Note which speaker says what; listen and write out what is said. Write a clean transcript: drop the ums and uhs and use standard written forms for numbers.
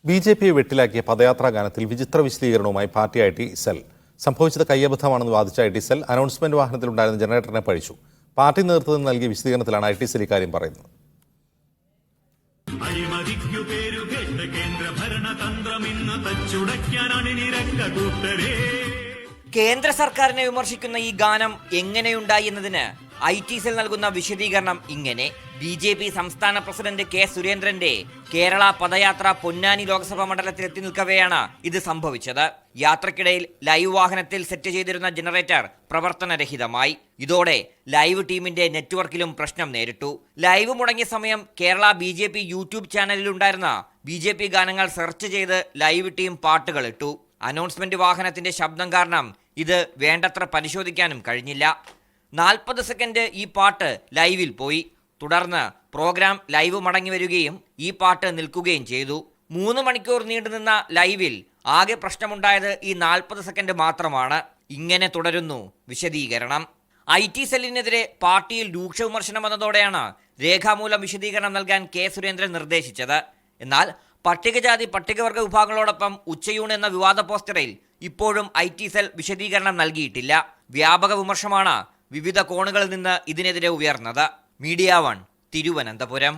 Speaker 1: ബി.ജെ.പിയെ വെട്ടിലാക്കിയ പദയാത്രാ ഗാനത്തിൽ വിചിത്ര വിശദീകരണവുമായി party IT cell. സംഭവിച്ചത് കയ്യബദ്ധമാണെന്ന് വാദിച്ച ഐ.ടി സെൽ അനൗൺസ്മെന്റ് വാഹനത്തിലുണ്ടായിരുന്ന ജനറേറ്ററിനെ പഴിച്ചു. പാർട്ടി നേതൃത്വത്തിന് നൽകിയ വിശദീകരണത്തിലാണ് ഐ.ടി സെൽ ഇക്കാര്യം പറയുന്നത്.
Speaker 2: കേന്ദ്ര സർക്കാരിനെ വിമർശിക്കുന്ന ഈ ഗാനം എങ്ങനെയുണ്ടായി എന്നതിന് ഐ.ടി സെൽ നൽകുന്ന വിശദീകരണം ഇങ്ങനെ: ബി.ജെ.പി സംസ്ഥാന പ്രസിഡന്റ് കെ സുരേന്ദ്രന്റെ കേരള പദയാത്ര പൊന്നാനി ലോക്സഭാ മണ്ഡലത്തിൽ എത്തി നിൽക്കവെയാണ് ഇത് സംഭവിച്ചത്. യാത്രക്കിടയിൽ ലൈവ് വാഹനത്തിൽ സെറ്റ് ചെയ്തിരുന്ന ജനറേറ്റർ പ്രവർത്തനരഹിതമായി. ഇതോടെ ലൈവ് ടീമിന്റെ നെറ്റ്വർക്കിലും പ്രശ്നം നേരിട്ടു. ലൈവ് മുടങ്ങിയ സമയം കേരള ബി.ജെ.പി യൂട്യൂബ് ചാനലിലുണ്ടായിരുന്ന ബി.ജെ.പി ഗാനങ്ങൾ സെർച്ച് ചെയ്ത് ലൈവ് ടീം പാട്ടുകൾ ഇട്ടു. അനൗൺസ്മെന്റ് വാഹനത്തിന്റെ ശബ്ദം കാരണം ഇത് വേണ്ടത്ര പരിശോധിക്കാനും കഴിഞ്ഞില്ല. 40 സെക്കൻഡ് ഈ പാട്ട് ലൈവിൽ പോയി. തുടർന്ന് പ്രോഗ്രാം ലൈവ് മടങ്ങി വരികയും ഈ പാട്ട് നിൽക്കുകയും ചെയ്തു. 3 മണിക്കൂർ നീണ്ടുനിന്ന ലൈവിൽ ആകെ പ്രശ്നമുണ്ടായത് ഈ 40 സെക്കൻഡ് മാത്രമാണ്. ഇങ്ങനെ തുടരുന്നു വിശദീകരണം. ഐ.ടി സെല്ലിനെതിരെ പാർട്ടിയിൽ രൂക്ഷ വിമർശനം വന്നതോടെയാണ് രേഖാമൂലം വിശദീകരണം നൽകാൻ കെ സുരേന്ദ്രൻ നിർദ്ദേശിച്ചത്. എന്നാൽ പട്ടികജാതി പട്ടികവർഗ വിഭാഗങ്ങളോടൊപ്പം ഉച്ചയൂണ് എന്ന വിവാദ പോസ്റ്ററിൽ ഇപ്പോഴും ഐ.ടി സെൽ വിശദീകരണം നൽകിയിട്ടില്ല. വ്യാപക വിമർശമാണ് വിവിധ കോണുകളിൽ നിന്ന് ഇതിനെതിരെ ഉയർന്നത്. മീഡിയ 1, തിരുവനന്തപുരം.